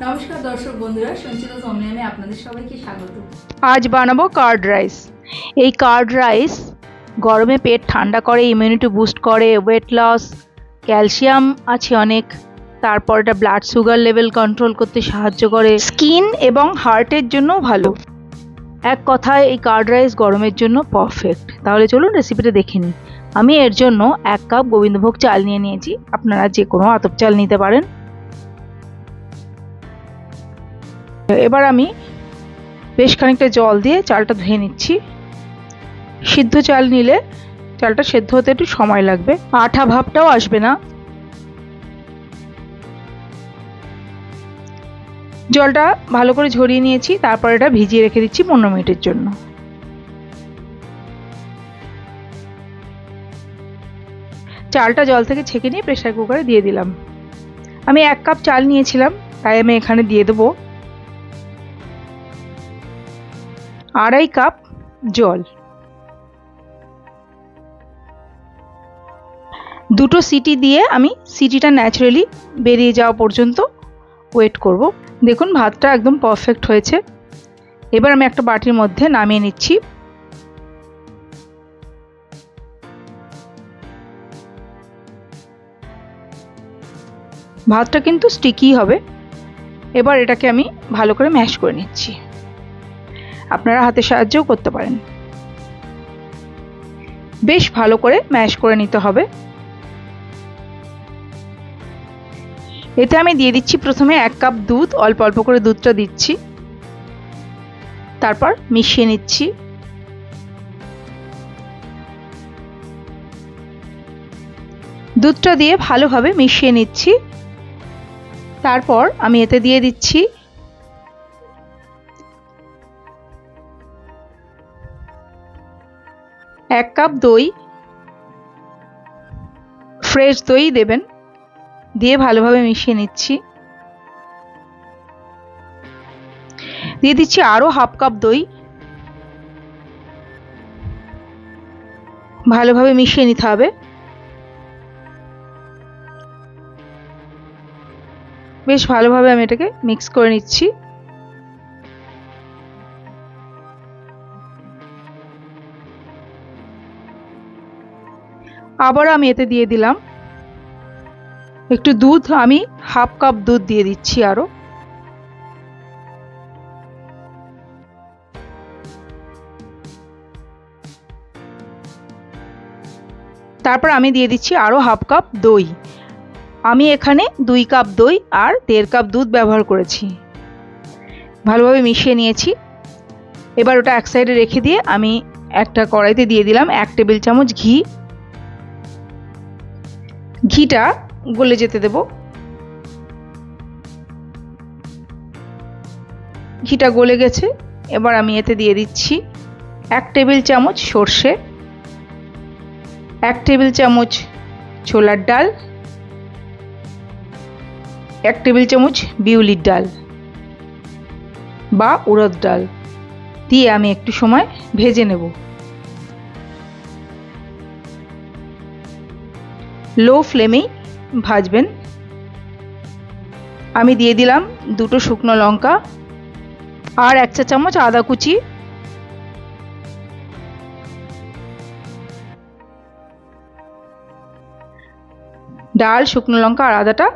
নমস্কার দর্শক বন্ধুরা, সঞ্চিতা সমনিয়ামে আপনাদের সবাইকে স্বাগত। আজ বানাবো কার্ড রাইস। এই কার্ড রাইস গরমে পেট ঠান্ডা করে, ইমিউনিটি বুস্ট করে, ওয়েট লস, ক্যালসিয়াম আছে অনেক, তারপর এটা ব্লাড সুগার লেভেল কন্ট্রোল করতে সাহায্য করে, স্কিন এবং হার্টের জন্যও ভালো। এক কথায় এই কার্ড রাইস গরমের জন্য পারফেক্ট। তাহলে চলুন রেসিপিটা দেখে নিই। আমি এর জন্য 1 কাপ গোবিন্দভোগ চাল নিয়ে নিয়েছি। আপনারা যে কোনো আতপ চাল নিতে পারেন। এবার আমি বেশ খানিকটা জল দিয়ে চালটা ধুয়ে নিচ্ছি। সিদ্ধ চাল নিলে চালটা সেদ্ধ হতে একটু সময় লাগবে, আঠা ভাবটাও আসবে না। জলটা ভালো করে ঝরিয়ে নিয়েছি, তারপর এটা ভিজিয়ে রেখে দিচ্ছি 15 মিনিটের জন্য। চালটা জল থেকে ছেঁকে নিয়ে প্রেসার কুকারে দিয়ে দিলাম। আমি 1 কাপ চাল নিয়েছিলাম, তাই আমি এখানে দিয়ে দেবো 2.5 কাপ জল। দুটো সিটি দিয়ে আমি সিটিটা ন্যাচারালি বেরিয়ে যাওয়া পর্যন্ত ওয়েট করব। দেখুন ভাতটা একদম পারফেক্ট হয়েছে। এবার আমি একটা বাটির মধ্যে নামিয়ে নিচ্ছি। ভাতটা কিন্তু স্টিকি হবে। এবার এটাকে আমি ভালো করে ম্যাশ করে নিচ্ছি। আপনারা হাতের সাহায্যেও করতে পারেন। বেশ ভালো করে ম্যাশ করে নিতে হবে। এতে আমি দিয়ে দিচ্ছি প্রথমে 1 কাপ দুধ, অল্প অল্প করে দুধটা দিচ্ছি, তারপর মিশিয়ে নিচ্ছি। দুধটা দিয়ে ভালোভাবে মিশিয়ে নিচ্ছি। তারপর আমি এতে দিয়ে দিচ্ছি 1 কাপ দই। ফ্রেশ দই দেবেন। দিয়ে ভালোভাবে মিশিয়ে নিচ্ছি। দিয়ে দিচ্ছি আরো 1/2 কাপ দই। ভালোভাবে মিশিয়ে নিতে হবে। বেশ ভালোভাবে আমি এটাকে মিক্স করে নিচ্ছি। আবার আমি এতে দিয়ে দিলাম একটু দুধ। আমি 1/2 কাপ দুধ দিয়ে দিচ্ছি আরো। তারপর আমি দিয়ে দিচ্ছি আরো 1/2 কাপ দই। আমি এখানে 2 কাপ দই আর 1.5 কাপ দুধ ব্যবহার করেছি। ভালোভাবে মিশিয়ে নিয়েছি। এবার ওটা এক সাইডে রেখে দিয়ে আমি একটা কড়াইতে দিয়ে দিলাম 1 টেবিল চামচ ঘি। ঘিটা গলে যেতে দেব। ঘিটা গলে গেছে। এবার আমি এতে দিয়ে দিচ্ছি 1 টেবিল চামচ সর্ষে, 1 টেবিল চামচ ছোলার ডাল, 1 টেবিল চামচ বিউলির ডাল বা উড়দ ডাল দিয়ে আমি একটু সময় ভেজে নেব। লো ফ্লেমেই ভাজবেন। আমি দিয়ে দিলাম 2টো শুকনো লঙ্কা আর 1 চা চামচ আদা কুচি। ডাল, শুকনো লঙ্কা আর আদাটা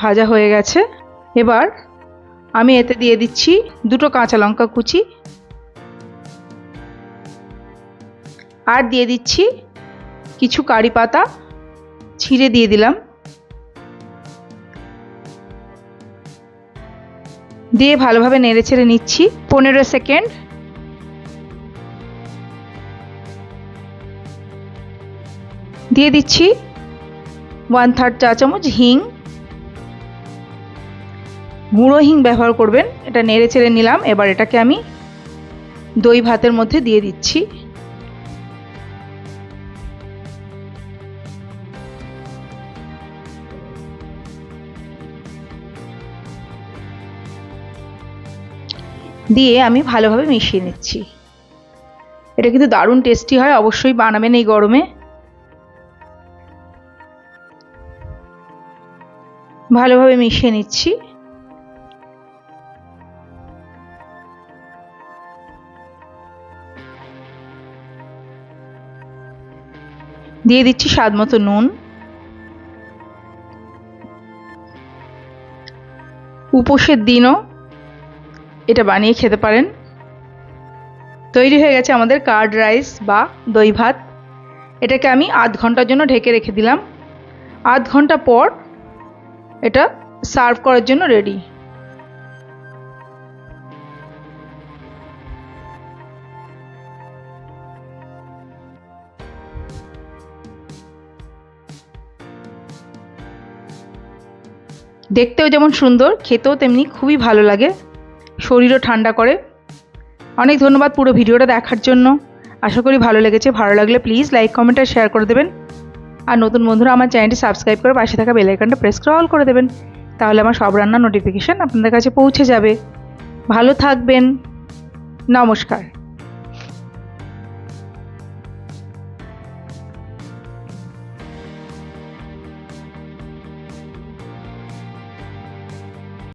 ভাজা হয়ে গেছে। এবার আমি এতে দিয়ে দিচ্ছি 2টো কাঁচা লঙ্কা কুচি আর দিয়ে দিচ্ছি কিছু কারি পাতা ছিঁড়ে দিয়ে দিলাম। দিয়ে ভালোভাবে নেড়েচেড়ে নিচ্ছি 15 সেকেন্ড। দিয়ে দিচ্ছি 1/3 চা চামচ হিং। গুঁড়ো হিং ব্যবহার করবেন। এটা নেড়েচেড়ে নিলাম। এবার এটাকে আমি দই ভাতের মধ্যে দিয়ে দিচ্ছি। দিয়ে আমি ভালোভাবে মিশিয়ে নিচ্ছি। এটা কিন্তু দারুণ টেস্টি হয়, অবশ্যই বানাবেন এই গরমে। ভালোভাবে মিশিয়ে নিচ্ছি। দিয়ে দিচ্ছি স্বাদ মতো নুন। উপোসের দিনও এটা বানিয়ে খেতে পারেন। তৈরি হয়ে গেছে আমাদের কার্ড রাইস বা দই ভাত। এটাকে আমি আধ ঘন্টার জন্য ঢেকে রেখে দিলাম। আধ ঘন্টা পর এটা সার্ভ করার জন্য রেডি। দেখতেও যেমন সুন্দর, খেতেও তেমনি খুবই ভালো লাগে, শরীরও ঠান্ডা করে। অনেক ধন্যবাদ পুরো ভিডিওটা দেখার জন্য। আশা করি ভালো লেগেছে। ভালো লাগলে প্লিজ লাইক, কমেন্ট আর শেয়ার করে দেবেন। আর নতুন বন্ধুরা আমার চ্যানেলটি সাবস্ক্রাইব করে পাশে থাকা বেল আইকনটা প্রেস করে অল করে দেবেন। তাহলে আমার সব রান্নার নোটিফিকেশান আপনাদের কাছে পৌঁছে যাবে। ভালো থাকবেন। নমস্কার।